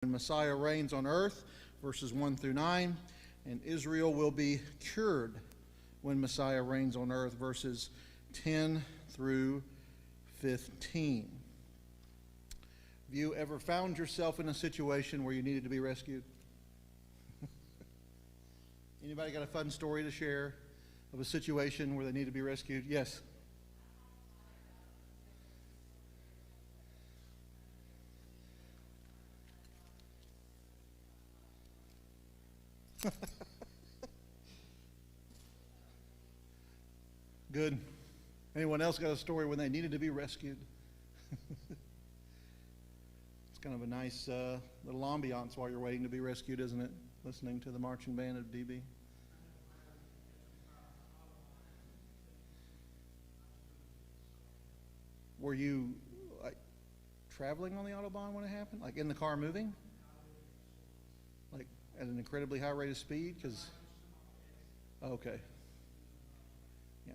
When Messiah reigns on earth, verses 1 through 9, and Israel will be cured when Messiah reigns on earth, verses 10 through 15. Have you ever found yourself in a situation where you needed to be rescued? Anybody got a fun story to share of a situation where they need to be rescued? Yes. Good. Anyone else got a story when they needed to be rescued? It's kind of a nice little ambiance while you're waiting to be rescued, isn't it? Listening to the marching band of DB. Were you like traveling on the Autobahn when it happened? Like in the car moving? Like at an incredibly high rate of speed? Okay. Yeah.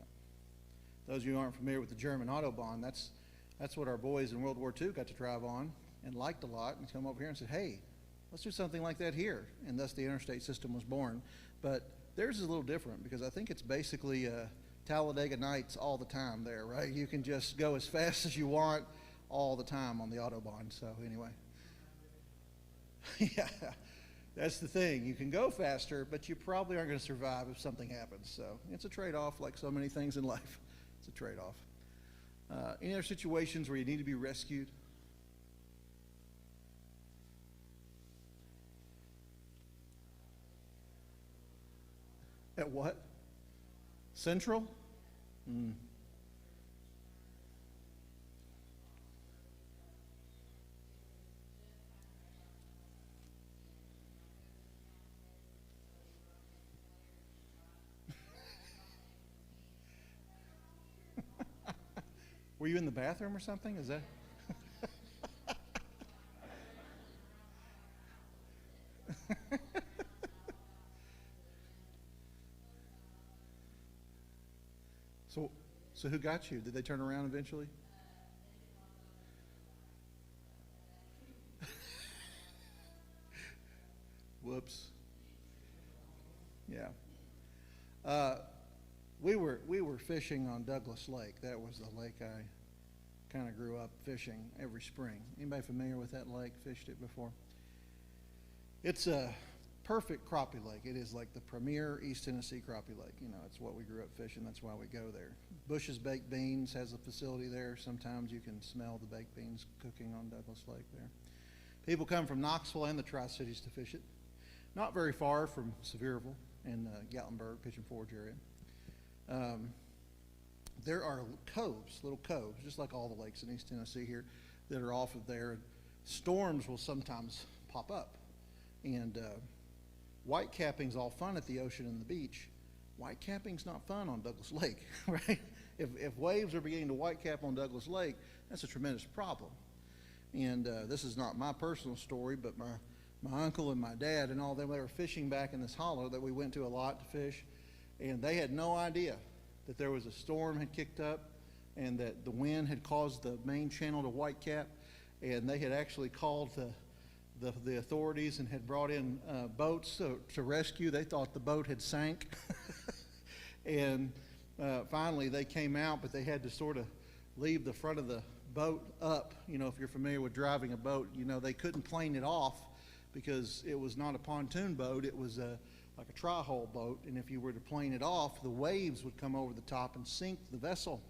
Those of you who aren't familiar with the German Autobahn, that's what our boys in World War II got to drive on and liked a lot, and come over here and said, hey, let's do something like that here. And thus the interstate system was born. But theirs is a little different because I think it's basically Talladega Nights all the time there, right? You can just go as fast as you want all the time on the Autobahn. So anyway. Yeah, that's the thing. You can go faster, but you probably aren't going to survive if something happens. So it's a trade-off like so many things in life. It's a trade-off. Any other situations where you need to be rescued? At what? Central? Were you in the bathroom or something? Is that? So who got you? Did they turn around eventually? Whoops. Yeah. We were fishing on Douglas Lake. That was the lake I kind of grew up fishing every spring. Anybody familiar with that lake? Fished it before? It's a perfect crappie lake. It is like the premier East Tennessee crappie lake. You know, it's what we grew up fishing. That's why we go there. Bush's Baked Beans has a facility there. Sometimes you can smell the baked beans cooking on Douglas Lake there. People come from Knoxville and the Tri-Cities to fish it. Not very far from Sevierville and Gatlinburg, Pigeon Forge area. There are coves, little coves, just like all the lakes in East Tennessee here, that are off of there. Storms will sometimes pop up. And white capping's all fun at the ocean and the beach. White capping's not fun on Douglas Lake, right? If waves are beginning to white cap on Douglas Lake, that's a tremendous problem. And this is not my personal story, but my uncle and my dad and all them, they were fishing back in this hollow that we went to a lot to fish, and they had no idea that there was a storm had kicked up and that the wind had caused the main channel to white cap, and they had actually called the authorities and had brought in boats to rescue. They thought the boat had sank. And finally they came out, but they had to sort of leave the front of the boat up. You know, if you're familiar with driving a boat, you know they couldn't plane it off because it was not a pontoon boat. It was like a tri-hull boat, and if you were to plane it off, the waves would come over the top and sink the vessel.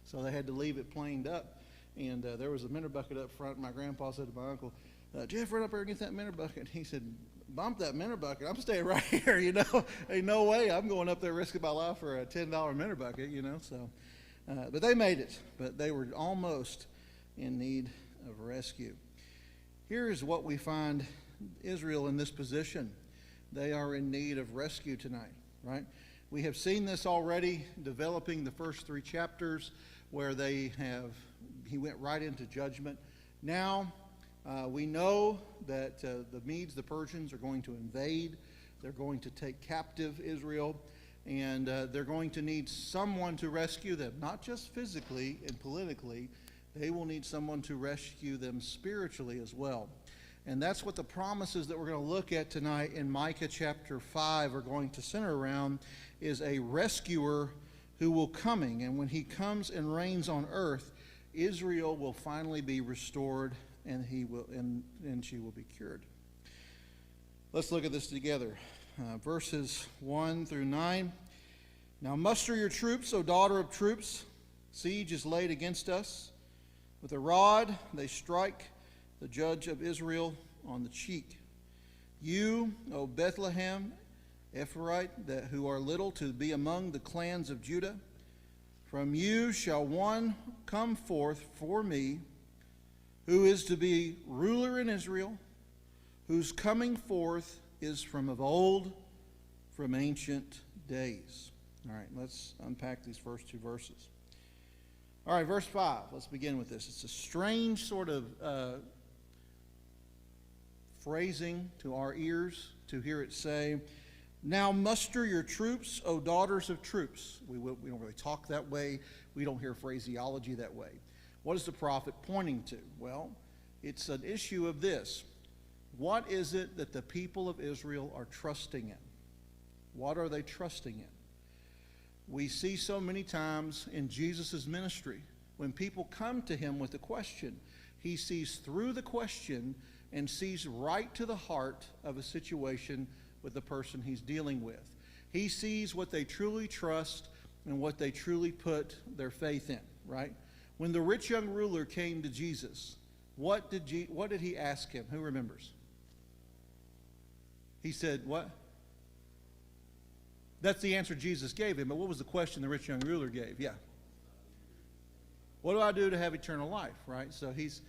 So they had to leave it planed up. And there was a minnow bucket up front, and my grandpa said to my uncle, Jeff, run up there and get that minnow bucket. He said, bump that minnow bucket. I'm staying right here, you know. Ain't no way I'm going up there risking my life for a $10 minnow bucket, you know. So, but they made it. But they were almost in need of rescue. Here's what we find Israel in this position. They are in need of rescue tonight, right? We have seen this already developing the first 3 chapters where he went right into judgment. Now, we know that the Medes, the Persians, are going to invade. They're going to take captive Israel, and they're going to need someone to rescue them, not just physically and politically. They will need someone to rescue them spiritually as well. And that's what the promises that we're going to look at tonight in Micah chapter 5 are going to center around, is a rescuer who will coming. And when he comes and reigns on earth, Israel will finally be restored, and she will be cured. Let's look at this together. Verses 1 through 9. Now muster your troops, O daughter of troops. Siege is laid against us. With a rod they strike the judge of Israel on the cheek. You, O Bethlehem, Ephraite, who are little to be among the clans of Judah, from you shall one come forth for me, who is to be ruler in Israel, whose coming forth is from of old, from ancient days. All right, let's unpack these first two verses. All right, verse 5. Let's begin with this. It's a strange sort of phrasing to our ears to hear it say, now muster your troops, O daughters of troops. We don't really talk that way. We don't hear phraseology that way. What is the prophet pointing to? Well, it's an issue of this. What is it that the people of Israel are trusting in? What are they trusting in? We see so many times in Jesus' ministry, when people come to him with a question, he sees through the question and sees right to the heart of a situation with the person he's dealing with. He sees what they truly trust and what they truly put their faith in, right? When the rich young ruler came to Jesus, what did he ask him? Who remembers? He said, what? That's the answer Jesus gave him, but what was the question the rich young ruler gave? Yeah. What do I do to have eternal life, right? So he's,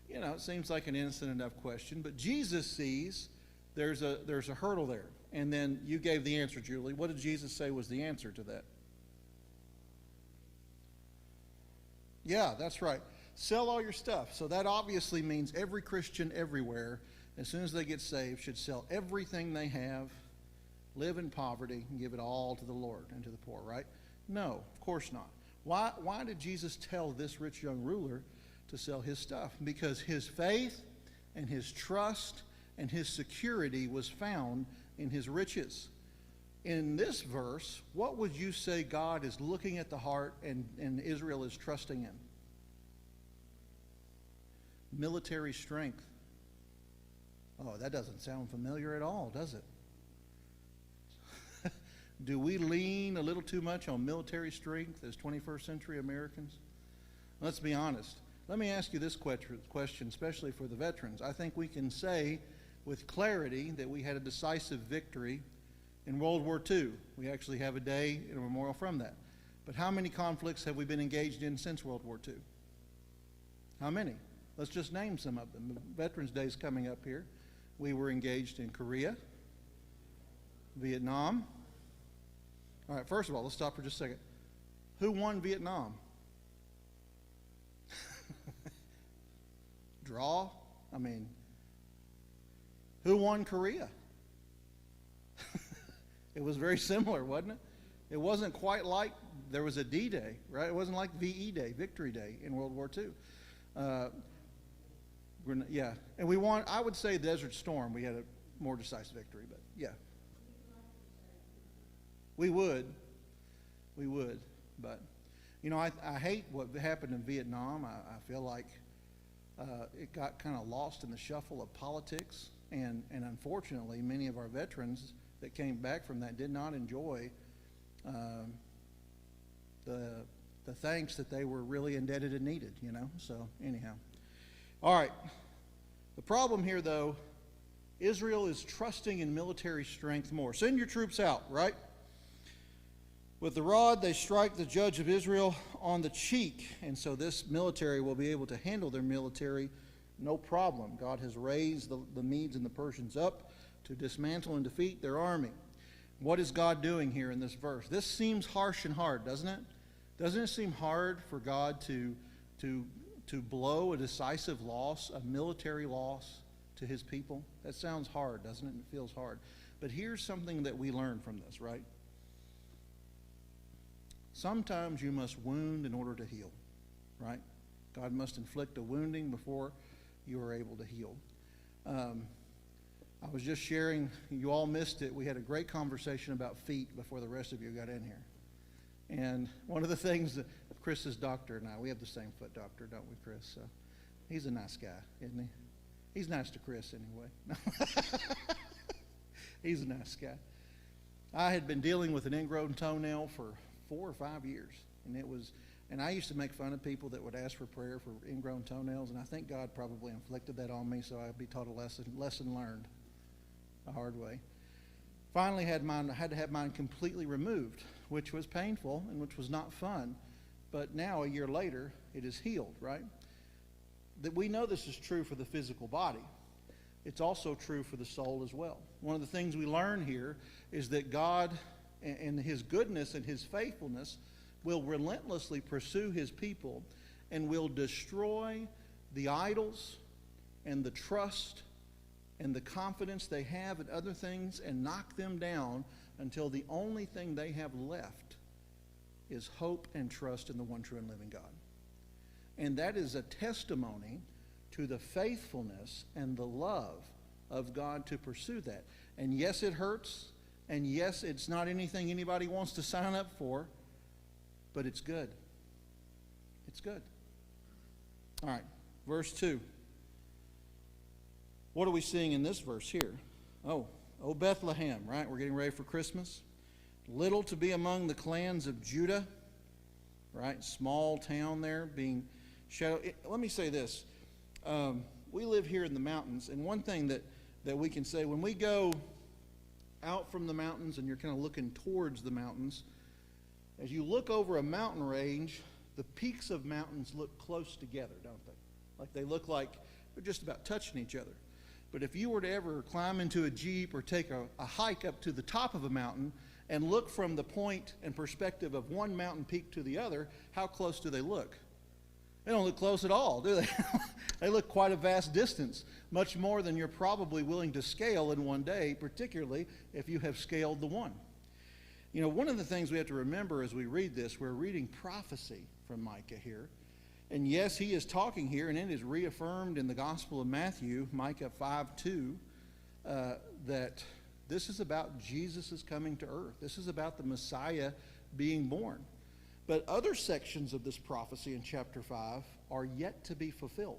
it seems like an innocent enough question, but Jesus sees there's a hurdle there. And then you gave the answer, Julie. What did Jesus say was the answer to that? Yeah, that's right. Sell all your stuff. So that obviously means every Christian everywhere, as soon as they get saved, should sell everything they have, live in poverty, and give it all to the Lord and to the poor, right? No, of course not. Why did Jesus tell this rich young ruler to sell his stuff? Because his faith and his trust and his security was found in his riches. In this verse, what would you say God is looking at the heart and Israel is trusting in? Military strength. Oh, that doesn't sound familiar at all, does it? Do we lean a little too much on military strength as 21st century Americans? Let's be honest. Let me ask you this question, especially for the veterans. I think we can say with clarity that we had a decisive victory in World War II. We actually have a day and a memorial from that. But how many conflicts have we been engaged in since World War II? How many? Let's just name some of them. Veterans Day is coming up here. We were engaged in Korea, Vietnam. All right, first of all, let's stop for just a second. Who won Vietnam? Draw? I mean, who won Korea? It was very similar, wasn't it? It wasn't quite like there was a D-Day, right? It wasn't like VE Day, Victory Day in World War II. Yeah, and we won, I would say Desert Storm, we had a more decisive victory, but yeah. We would, but, I hate what happened in Vietnam. I feel like it got kind of lost in the shuffle of politics, and unfortunately, many of our veterans that came back from that did not enjoy the thanks that they were really indebted and needed, so anyhow. All right, the problem here, though, Israel is trusting in military strength more. Send your troops out, right? With the rod, they strike the judge of Israel on the cheek. And so this military will be able to handle their military no problem. God has raised the Medes and the Persians up to dismantle and defeat their army. What is God doing here in this verse? This seems harsh and hard, doesn't it? Doesn't it seem hard for God to blow a decisive loss, a military loss to his people? That sounds hard, doesn't it? It feels hard. But here's something that we learn from this, right? Sometimes you must wound in order to heal, right? God must inflict a wounding before you are able to heal. I was just sharing, you all missed it. We had a great conversation about feet before the rest of you got in here. And one of the things that Chris's doctor and I, we have the same foot doctor, don't we, Chris? So he's a nice guy, isn't he? He's nice to Chris anyway. He's a nice guy. I had been dealing with an ingrown toenail for 4 or 5 years, and I used to make fun of people that would ask for prayer for ingrown toenails, and I think God probably inflicted that on me, so I'd be taught a lesson learned the hard way. Finally had to have mine completely removed, which was painful and which was not fun. But now, a year later, it is healed, right? That we know this is true for the physical body. It's also true for the soul as well. One of the things we learn here is that God, in His goodness and His faithfulness, will relentlessly pursue His people and will destroy the idols and the trust and the confidence they have in other things and knock them down until the only thing they have left is hope and trust in the one true and living God. And that is a testimony to the faithfulness and the love of God to pursue that. And yes, it hurts, and yes, it's not anything anybody wants to sign up for, but it's good. It's good. All right, verse 2. What are we seeing in this verse here? Oh, Bethlehem, right? We're getting ready for Christmas. Little to be among the clans of Judah, right? Small town there being shadow. Let me say this. We live here in the mountains, and one thing that we can say, when we go out from the mountains and you're kind of looking towards the mountains, as you look over a mountain range, the peaks of mountains look close together, don't they? Like they look like they're just about touching each other. But if you were to ever climb into a Jeep or take a hike up to the top of a mountain and look from the point and perspective of one mountain peak to the other, how close do they look? They don't look close at all, do they? They look quite a vast distance, much more than you're probably willing to scale in one day, particularly if you have scaled the one. You know, one of the things we have to remember as we read this, we're reading prophecy from Micah here. And yes, he is talking here, and it is reaffirmed in the Gospel of Matthew, Micah 5:2, that this is about Jesus' coming to earth. This is about the Messiah being born. But other sections of this prophecy in chapter 5 are yet to be fulfilled,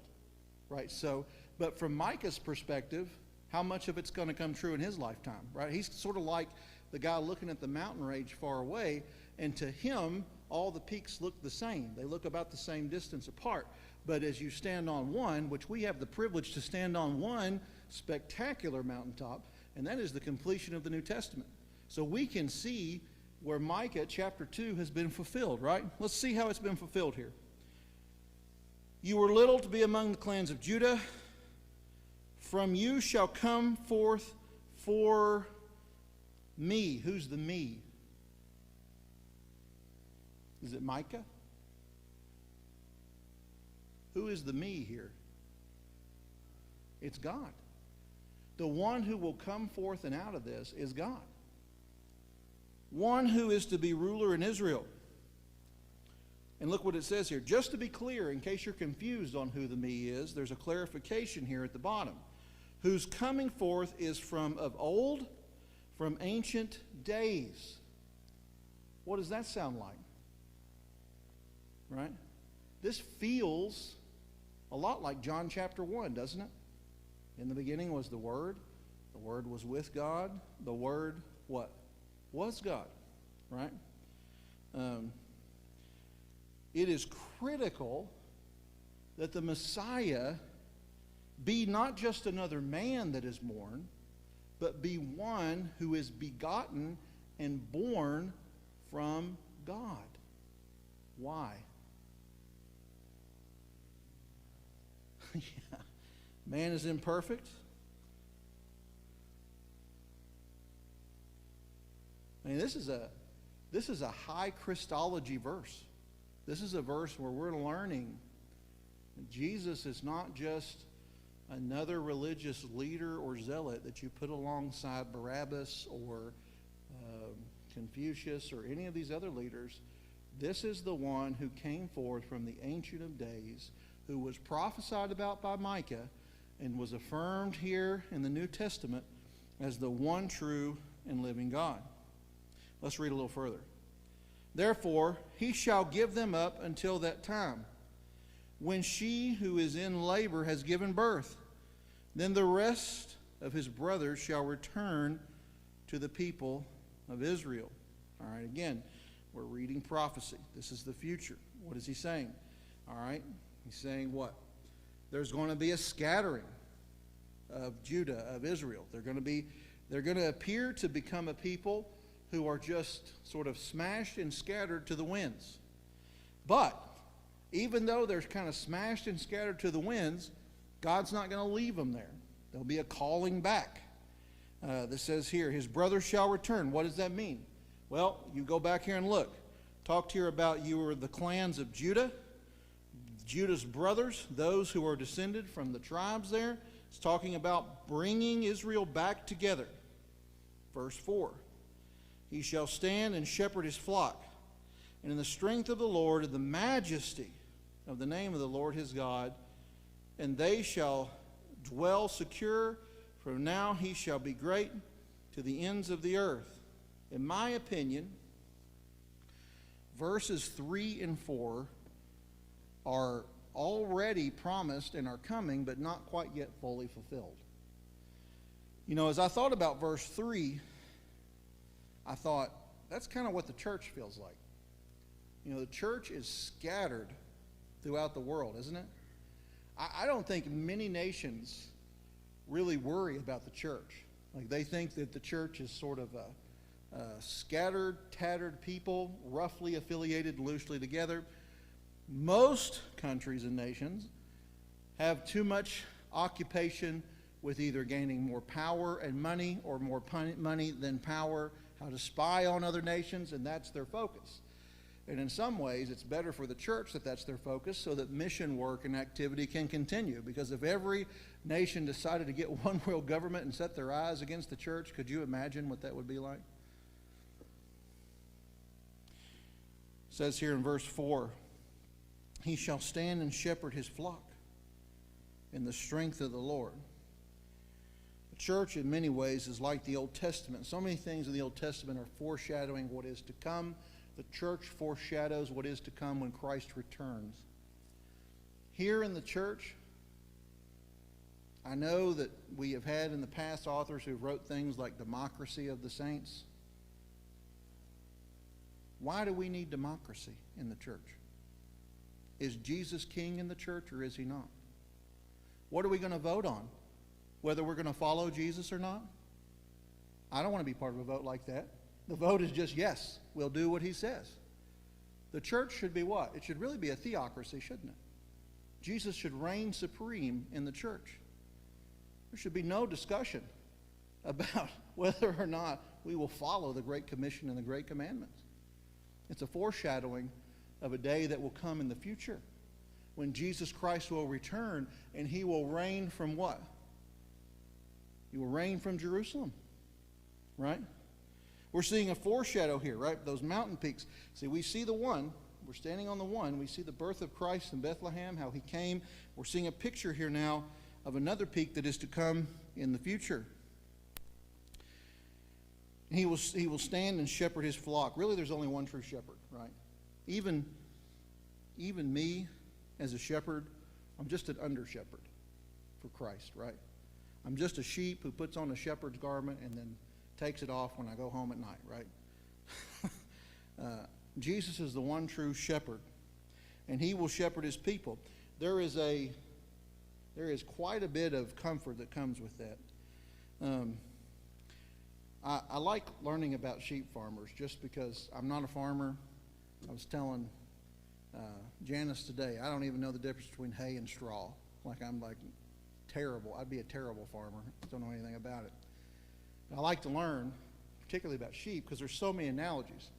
right? So, but from Micah's perspective, how much of it's going to come true in his lifetime, right? He's sort of like the guy looking at the mountain range far away, and to him, all the peaks look the same. They look about the same distance apart. But as you stand on one, which we have the privilege to stand on one spectacular mountaintop, and that is the completion of the New Testament. So we can see where Micah chapter 2 has been fulfilled, right? Let's see how it's been fulfilled here. You were little to be among the clans of Judah. From you shall come forth for me. Who's the me? Is it Micah? Who is the me here? It's God. The one who will come forth and out of this is God. One who is to be ruler in Israel. And look what it says here. Just to be clear, in case you're confused on who the me is, there's a clarification here at the bottom. Whose coming forth is from of old, from ancient days. What does that sound like? Right? This feels a lot like John chapter 1, doesn't it? In the beginning was the Word. The Word was with God. The Word, what? Was God. Right? It is critical that the Messiah be not just another man that is born, but be one who is begotten and born from God. Why? Yeah. Man is imperfect. I mean, this is a high Christology verse. This is a verse where we're learning that Jesus is not just another religious leader or zealot that you put alongside Barabbas or Confucius or any of these other leaders. This is the one who came forth from the Ancient of Days, who was prophesied about by Micah, and was affirmed here in the New Testament as the one true and living God. Let's read a little further. Therefore, he shall give them up until that time, when she who is in labor has given birth. Then the rest of his brothers shall return to the people of Israel. All right, again, we're reading prophecy. This is the future. What is he saying? All right, he's saying what? There's going to be a scattering of Judah, of Israel. They're going to appear to become a people who are just sort of smashed and scattered to the winds. But even though they're kind of smashed and scattered to the winds, God's not going to leave them there. There'll be a calling back. This says here, his brothers shall return. What does that mean? Well, you go back here and look. Talked here about you were the clans of Judah, Judah's brothers, those who are descended from the tribes there. It's talking about bringing Israel back together. Verse 4. He shall stand and shepherd his flock, and in the strength of the Lord, and the majesty of the name of the Lord his God, and they shall dwell secure. From now he shall be great to the ends of the earth. In my opinion, verses 3 and 4 are already promised and are coming, but not quite yet fully fulfilled. You know, as I thought about verse 3, I thought, that's kind of what the church feels like. You know, the church is scattered throughout the world, isn't it? I don't think many nations really worry about the church. Like, they think that the church is sort of a scattered, tattered people, roughly affiliated, loosely together. Most countries and nations have too much occupation with either gaining more power and money, or more money than power, how to spy on other nations, and that's their focus. And in some ways, it's better for the church that that's their focus, so that mission work and activity can continue. Because if every nation decided to get one world government and set their eyes against the church, could you imagine what that would be like? It says here in verse 4, he shall stand and shepherd his flock in the strength of the Lord. The church in many ways is like the Old Testament. So many things in the Old Testament are foreshadowing what is to come. The church foreshadows what is to come when Christ returns. Here in the church, I know that we have had in the past authors who wrote things like democracy of the saints. Why do we need democracy in the church? Is Jesus king in the church, or is he not? What are we going to vote on? Whether we're going to follow Jesus or not? I don't want to be part of a vote like that. The vote is just, yes, we'll do what he says. The church should be what? It should really be a theocracy, shouldn't it? Jesus should reign supreme in the church. There should be no discussion about whether or not we will follow the Great Commission and the Great Commandments. It's a foreshadowing of a day that will come in the future, when Jesus Christ will return, and he will reign from what? He will reign from Jerusalem, right? We're seeing a foreshadow here, right? Those mountain peaks. See, we see the one. We're standing on the one. We see the birth of Christ in Bethlehem, how he came. We're seeing a picture here now of another peak that is to come in the future. He will stand and shepherd his flock. Really, there's only one true shepherd, right? Even me, as a shepherd, I'm just an under-shepherd for Christ, right? I'm just a sheep who puts on a shepherd's garment and then takes it off when I go home at night, right? Jesus is the one true shepherd, and he will shepherd his people. There is quite a bit of comfort that comes with that. I like learning about sheep farmers just because I'm not a farmer. I was telling Janice today, I don't even know the difference between hay and straw. I'm terrible. I'd be a terrible farmer. I don't know anything about it. I like to learn, particularly about sheep, because there's so many analogies.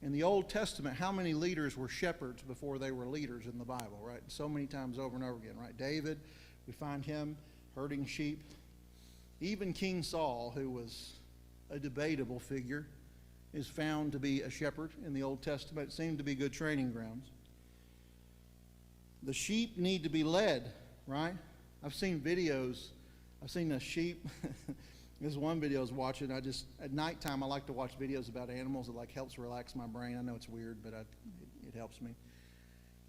In the Old Testament, how many leaders were shepherds before they were leaders in the Bible, right? So many times over and over again, right? David, we find him herding sheep. Even King Saul, who was a debatable figure, is found to be a shepherd in the Old Testament. It seemed to be good training grounds. The sheep need to be led, right? I've seen videos. I've seen a sheep. This one video I was watching. At nighttime, I like to watch videos about animals. It like helps relax my brain. I know it's weird, but it helps me.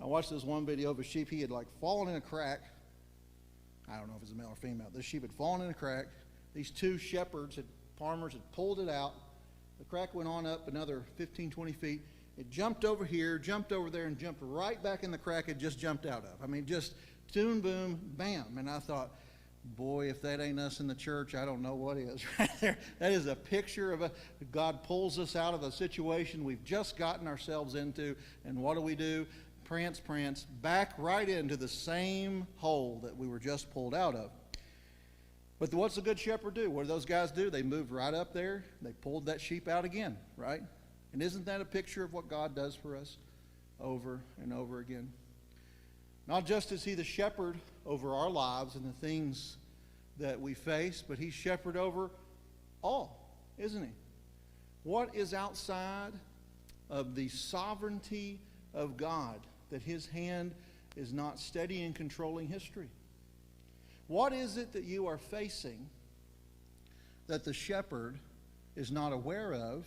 I watched this one video of a sheep. He had like fallen in a crack. I don't know if it's a male or female. This sheep had fallen in a crack. These two farmers had pulled it out. The crack went on up another 15, 20 feet. It jumped over here, jumped over there, and jumped right back in the crack it just jumped out of. I mean, just boom, boom, bam. And I thought, boy, if that ain't us in the church, I don't know what is right there. That is a picture of God pulls us out of a situation we've just gotten ourselves into, and what do? Prance, back right into the same hole that we were just pulled out of. But what's the good shepherd do? What do those guys do? They moved right up there. They pulled that sheep out again, right? And isn't that a picture of what God does for us over and over again? Not just is he the shepherd over our lives and the things that we face, but he's shepherd over all, isn't he? What is outside of the sovereignty of God that his hand is not steady in controlling history? What is it that you are facing that the shepherd is not aware of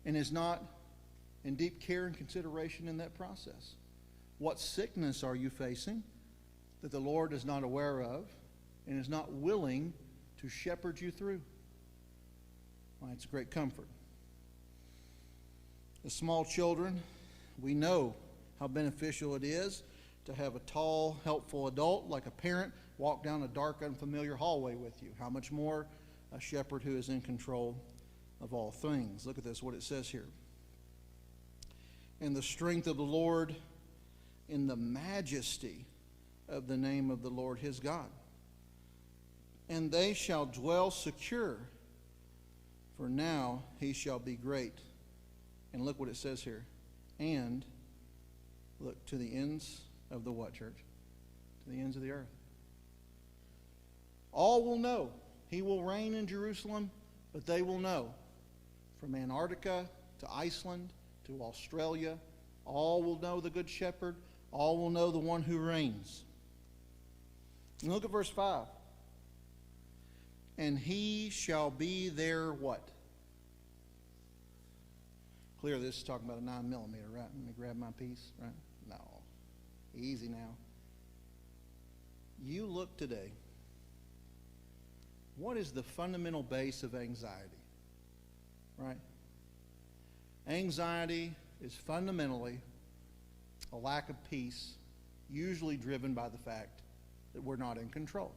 and is not in deep care and consideration in that process? What sickness are you facing that the Lord is not aware of and is not willing to shepherd you through? Well, it's a great comfort. As small children, we know how beneficial it is to have a tall, helpful adult like a parent walk down a dark, unfamiliar hallway with you. How much more a shepherd who is in control of all things. Look at this, what it says here. In the strength of the Lord, in the majesty of the name of the Lord his God. And they shall dwell secure, for now he shall be great. And look what it says here. And, look, to the ends of the what, church? To the ends of the earth. All will know. He will reign in Jerusalem, but they will know. From Antarctica to Iceland to Australia, all will know the Good Shepherd. All will know the one who reigns. And look at verse 5. And he shall be their what? Clear, this is talking about a 9mm, right? Let me grab my piece, right? No. Easy now. You look today. What is the fundamental base of anxiety? Right? Anxiety is fundamentally a lack of peace, usually driven by the fact that we're not in control.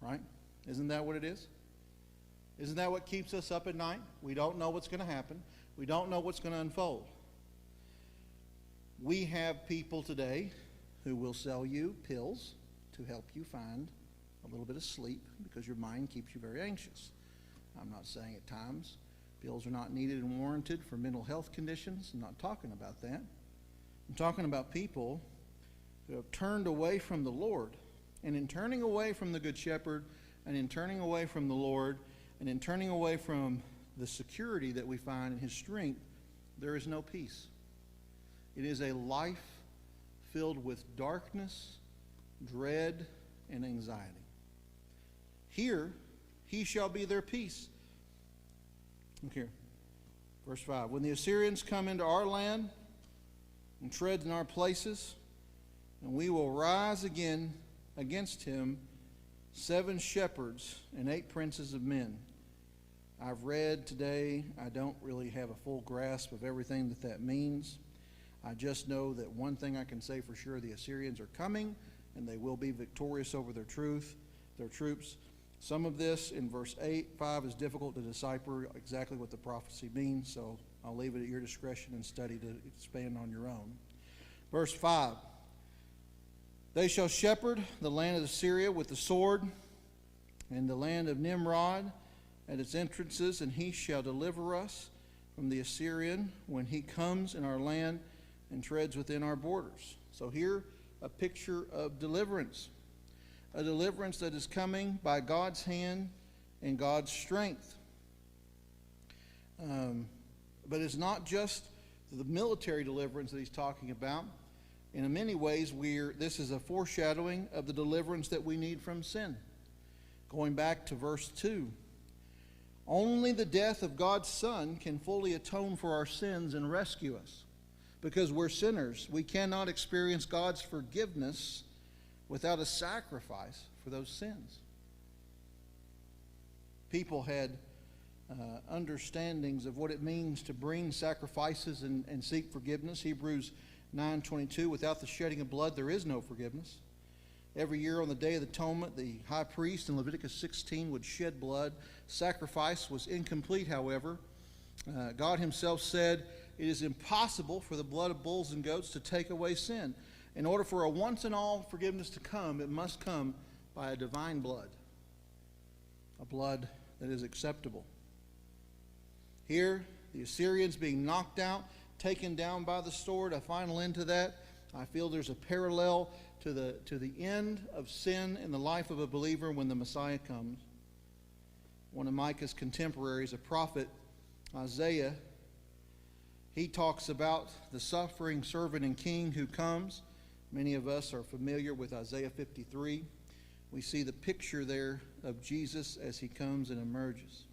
Right? Isn't that what it is? Isn't that what keeps us up at night? We don't know what's going to happen. We don't know what's going to unfold. We have people today who will sell you pills to help you find a little bit of sleep because your mind keeps you very anxious. I'm not saying at times pills are not needed and warranted for mental health conditions. I'm not talking about that. I'm talking about people who have turned away from the Lord. And in turning away from the Good Shepherd, and in turning away from the Lord, and in turning away from the security that we find in his strength, there is no peace. It is a life filled with darkness, dread, and anxiety. Here, he shall be their peace. Look here, verse 5. When the Assyrians come into our land and tread in our places, and we will rise again against him 7 shepherds and 8 princes of men. I've read today. I don't really have a full grasp of everything that means. I just know that one thing I can say for sure, the Assyrians are coming, and they will be victorious over their troops. Some of this in verse 5 is difficult to decipher exactly what the prophecy means, so I'll leave it at your discretion and study to expand on your own. Verse 5. They shall shepherd the land of Assyria with the sword, and the land of Nimrod at its entrances, and he shall deliver us from the Assyrian when he comes in our land and treads within our borders. So here, a picture of deliverance. A deliverance that is coming by God's hand and God's strength. But it's not just the military deliverance that he's talking about. in many ways, this is a foreshadowing of the deliverance that we need from sin. Going back to verse 2, only the death of God's Son can fully atone for our sins and rescue us. Because we're sinners, we cannot experience God's forgiveness without a sacrifice for those sins. People had understandings of what it means to bring sacrifices and seek forgiveness. Hebrews 9:22, without the shedding of blood there is no forgiveness. Every year on the Day of the Atonement, the high priest in Leviticus 16 would shed blood. Sacrifice was incomplete, however. God himself said, it is impossible for the blood of bulls and goats to take away sin. In order for a once-and-all forgiveness to come, it must come by a divine blood, a blood that is acceptable. Here, the Assyrians being knocked out, taken down by the sword, a final end to that. I feel there's a parallel to the end of sin in the life of a believer when the Messiah comes. One of Micah's contemporaries, a prophet, Isaiah, he talks about the suffering servant and king who comes. Many of us are familiar with Isaiah 53. We see the picture there of Jesus as he comes and emerges.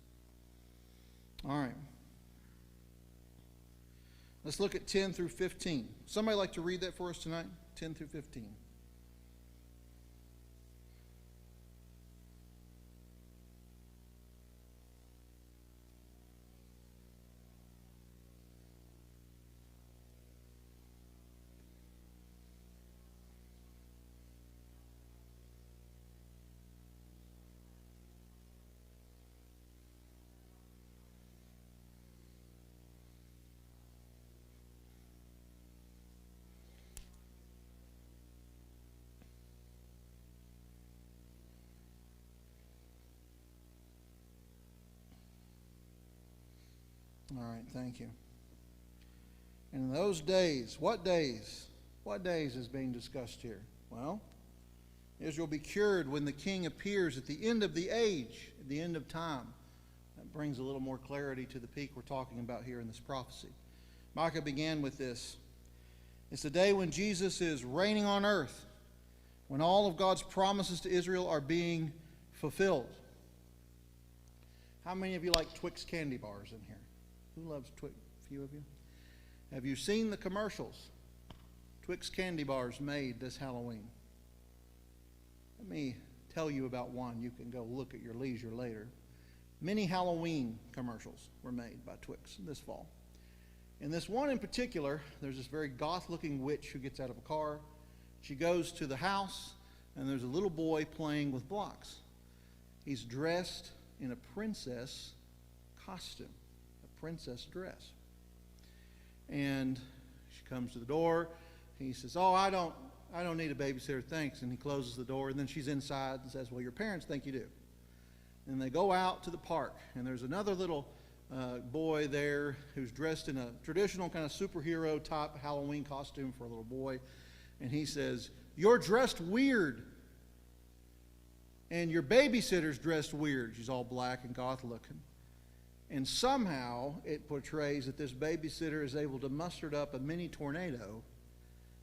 All right. Let's look at 10 through 15. Somebody like to read that for us tonight? 10 through 15. All right, thank you. And in those days, what days? What days is being discussed here? Well, Israel will be cured when the king appears at the end of the age, at the end of time. That brings a little more clarity to the peak we're talking about here in this prophecy. Micah began with this. It's the day when Jesus is reigning on earth, when all of God's promises to Israel are being fulfilled. How many of you like Twix candy bars in here? Who loves Twix? A few of you? Have you seen the commercials? Twix candy bars made this Halloween. Let me tell you about one. You can go look at your leisure later. Many Halloween commercials were made by Twix this fall. In this one in particular, there's this very goth-looking witch who gets out of a car. She goes to the house, and there's a little boy playing with blocks. He's dressed in a princess costume, a princess dress. And she comes to the door. He says, "Oh, I don't need a babysitter, thanks." And he closes the door, and then she's inside and says, "Well, your parents think you do." And they go out to the park, and there's another little boy there who's dressed in a traditional kind of superhero type Halloween costume for a little boy. And he says, "You're dressed weird. And your babysitter's dressed weird." She's all black and goth looking. And somehow it portrays that this babysitter is able to muster up a mini tornado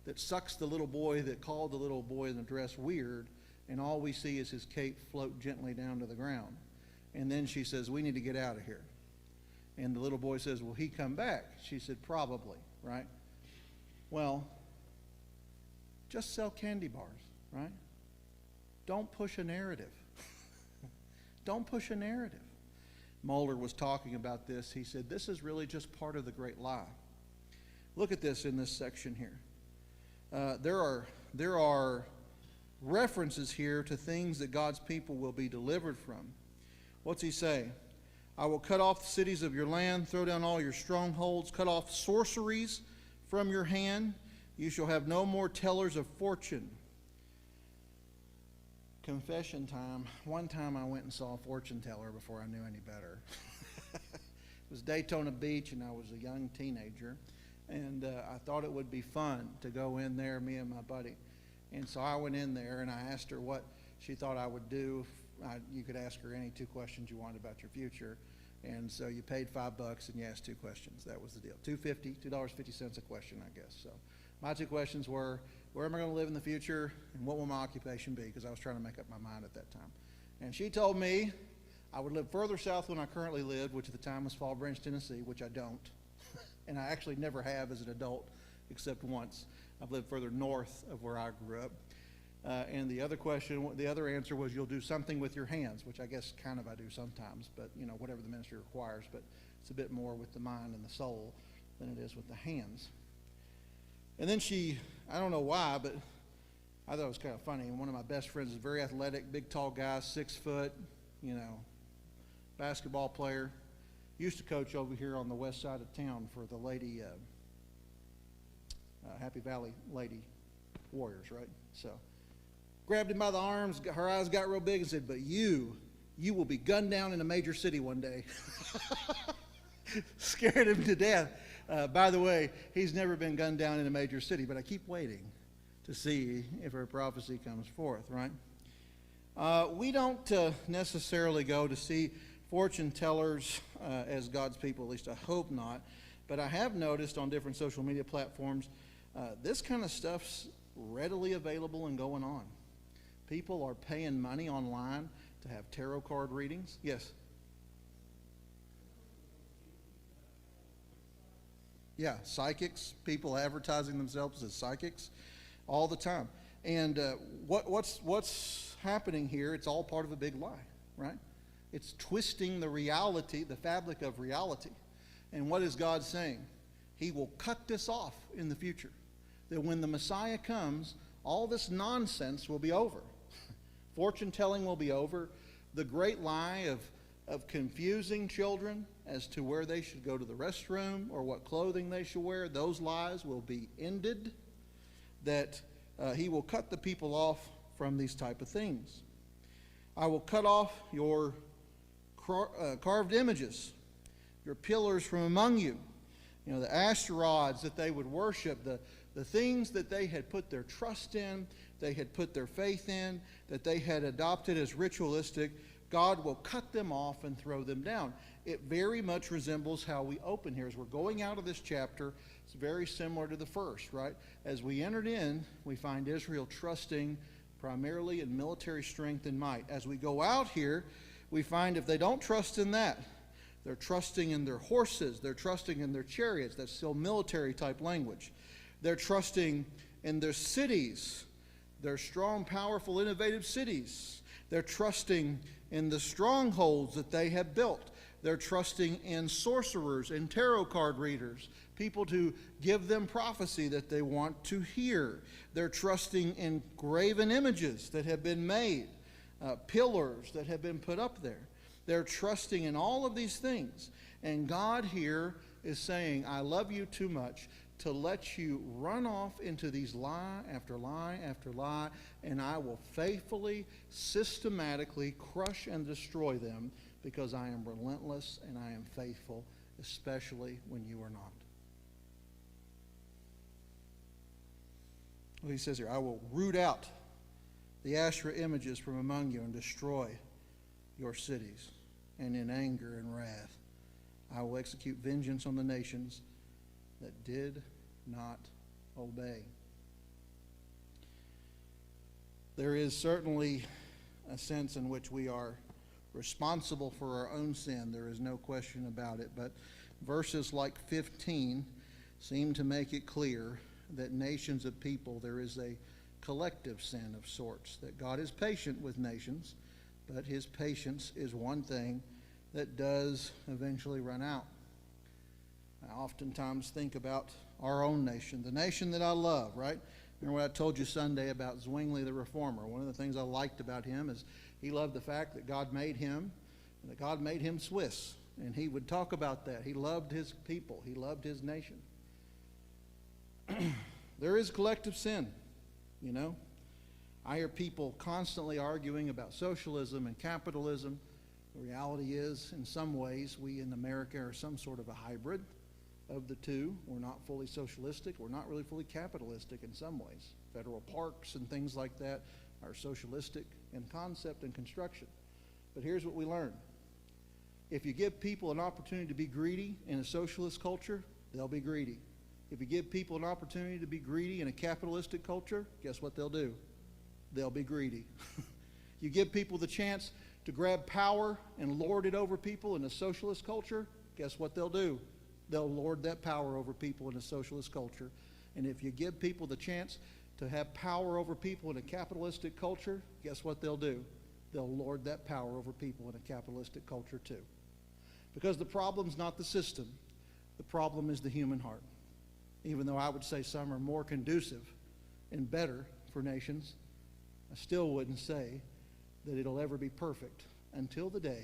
that sucks the little boy that called the little boy in the dress weird, and all we see is his cape float gently down to the ground. And then she says, "We need to get out of here." And the little boy says, "Will he come back?" She said, "Probably," right? Well, just sell candy bars, right? Don't push a narrative. Don't push a narrative. Mulder was talking about this. He said, this is really just part of the great lie. Look at this in this section here. There are references here to things that God's people will be delivered from. What's he say? "I will cut off the cities of your land, throw down all your strongholds, cut off sorceries from your hand. You shall have no more tellers of fortune." Confession time. One time I went and saw a fortune teller before I knew any better. It was Daytona Beach, and I was a young teenager. And I thought it would be fun to go in there, me and my buddy. And so I went in there, and I asked her what she thought I would do. You could ask her any 2 questions you wanted about your future. And so you paid $5 and you asked 2 questions. That was the deal. $2.50 a question, I guess. So My two questions were, where am I going to live in the future, and what will my occupation be? Because I was trying to make up my mind at that time. And she told me I would live further south than I currently lived, which at the time was Fall Branch, Tennessee, which I don't. And I actually never have as an adult, except once. I've lived further north of where I grew up. And the other answer was, you'll do something with your hands, which I guess kind of I do sometimes, but whatever the ministry requires. But it's a bit more with the mind and the soul than it is with the hands. And then I don't know why, but I thought it was kind of funny. And one of my best friends is a very athletic, big, tall guy, 6 foot, basketball player. Used to coach over here on the west side of town for the Lady Happy Valley Lady Warriors, right? So grabbed him by the arms, her eyes got real big and said, but you will be gunned down in a major city one day. Scared him to death. By the way, he's never been gunned down in a major city, but I keep waiting to see if her prophecy comes forth, right? We don't necessarily go to see fortune tellers as God's people, at least I hope not. But I have noticed on different social media platforms, this kind of stuff's readily available and going on. People are paying money online to have tarot card readings. Yes? Yeah, psychics, people advertising themselves as psychics all the time. And what's happening here, it's all part of a big lie, right? It's twisting the reality, the fabric of reality. And what is God saying? He will cut this off in the future. That when the Messiah comes, all this nonsense will be over. Fortune telling will be over. The great lie of confusing children as to where they should go to the restroom or what clothing they should wear, those lies will be ended. That he will cut the people off from these type of things. I will cut off your carved images, your pillars from among you. The Ashtaroths that they would worship, the things that they had put their trust in, they had put their faith in, that they had adopted as ritualistic, God will cut them off and throw them down. It very much resembles how we open here. As we're going out of this chapter, it's very similar to the first, right? As we entered in, we find Israel trusting primarily in military strength and might. As we go out here, we find if they don't trust in that, they're trusting in their horses, they're trusting in their chariots. That's still military type language. They're trusting in their cities, their strong, powerful, innovative cities. They're trusting in the strongholds that they have built. They're trusting in sorcerers and tarot card readers, people to give them prophecy that they want to hear. They're trusting in graven images that have been made, pillars that have been put up there. They're trusting in all of these things. And God here is saying, I love you too much to let you run off into these lie after lie after lie, and I will faithfully, systematically crush and destroy them because I am relentless and I am faithful, especially when you are not. Well, he says here, I will root out the Asherah images from among you and destroy your cities. And in anger and wrath, I will execute vengeance on the nations that did not obey. There is certainly a sense in which we are responsible for our own sin. There is no question about it. But verses like 15 seem to make it clear that nations of people, there is a collective sin of sorts. That God is patient with nations, but his patience is one thing that does eventually run out. I oftentimes think about our own nation, the nation that I love, right? Remember what I told you Sunday about Zwingli the Reformer? One of the things I liked about him is he loved the fact that God made him, and that God made him Swiss. And he would talk about that. He loved his people. He loved his nation. There is collective sin, I hear people constantly arguing about socialism and capitalism. The reality is, in some ways, we in America are some sort of a hybrid of the two. We're not fully socialistic. We're not really fully capitalistic in some ways. Federal parks and things like that are socialistic in concept and construction. But here's what we learn. If you give people an opportunity to be greedy in a socialist culture, they'll be greedy. If you give people an opportunity to be greedy in a capitalistic culture, guess what they'll do? They'll be greedy. You give people the chance to grab power and lord it over people in a socialist culture, guess what they'll do? They'll lord that power over people in a socialist culture. And if you give people the chance to have power over people in a capitalistic culture, guess what they'll do? They'll lord that power over people in a capitalistic culture too. Because the problem's not the system. The problem is the human heart. Even though I would say some are more conducive and better for nations, I still wouldn't say that it'll ever be perfect until the day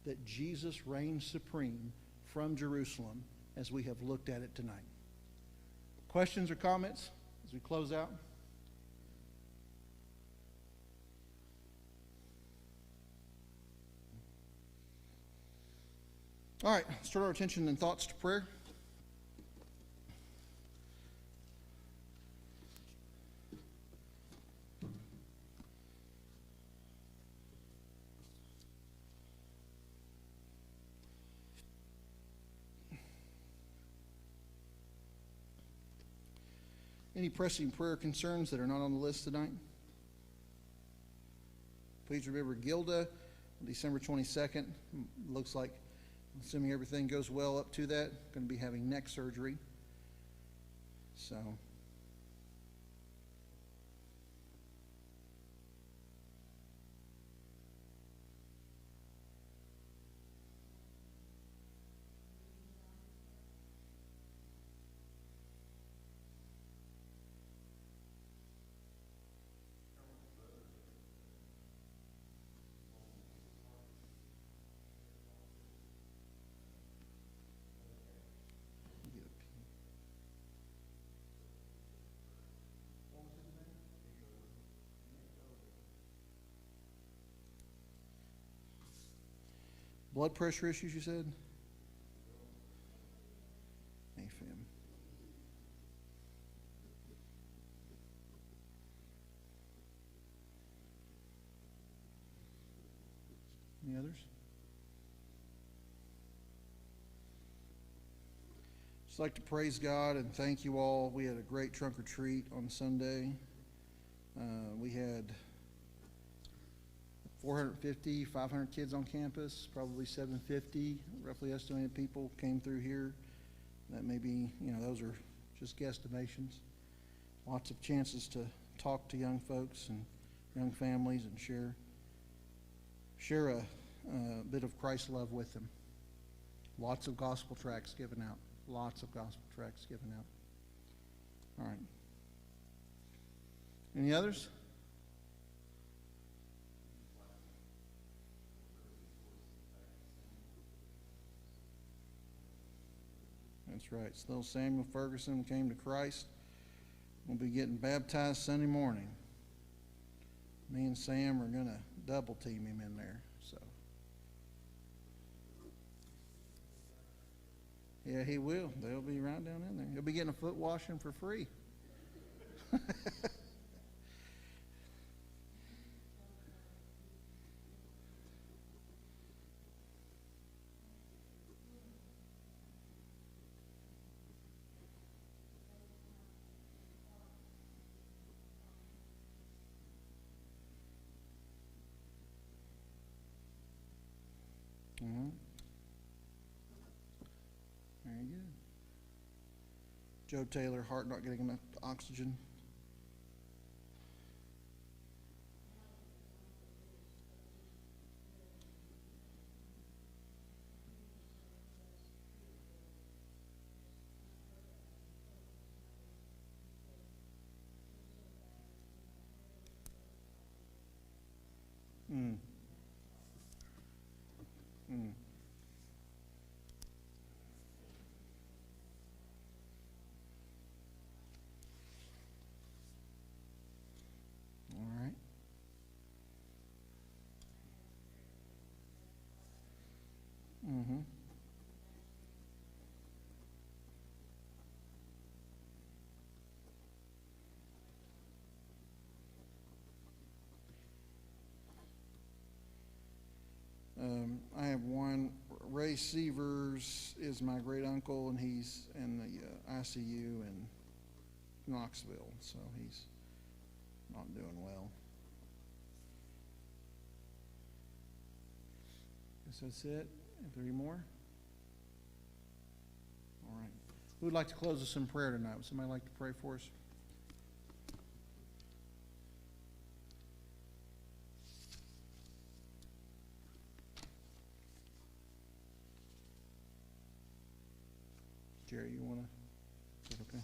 that Jesus reigns supreme from Jerusalem as we have looked at it tonight. Questions or comments as we close out? All right, let's turn our attention and thoughts to prayer. Any pressing prayer concerns that are not on the list tonight? Please remember Gilda, December 22nd. Looks like, assuming everything goes well up to that, going to be having neck surgery. So, blood pressure issues, you said? AFib. Any others? Just like to praise God and thank you all. We had a great trunk or treat on Sunday. We had 450, 500 kids on campus, probably 750, roughly estimated people came through here. That may be, those are just guesstimations. Lots of chances to talk to young folks and young families and share a bit of Christ's love with them. Lots of gospel tracts given out. Lots of gospel tracts given out. All right. Any others? That's right. Little Samuel Ferguson came to Christ. We'll be getting baptized Sunday morning. Me and Sam are going to double team him in there. So, yeah, he will. They'll be right down in there. He'll be getting a foot washing for free. Very good. Joe Taylor, heart not getting enough oxygen. All right. Mm-hmm. I have one. Ray Ray Severs is my great uncle, and he's in the ICU in Knoxville, so he's not doing well. Guess that's it. If there are any more? All right. Who would like to close us in prayer tonight? Would somebody like to pray for us? Jerry, you want to? Is that okay?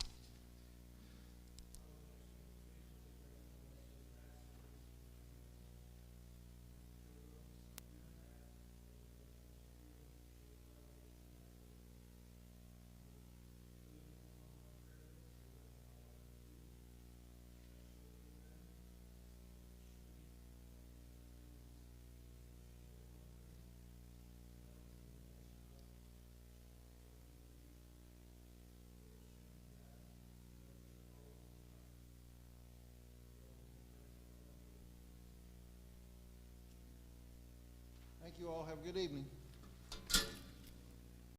Thank you all. Have a good evening.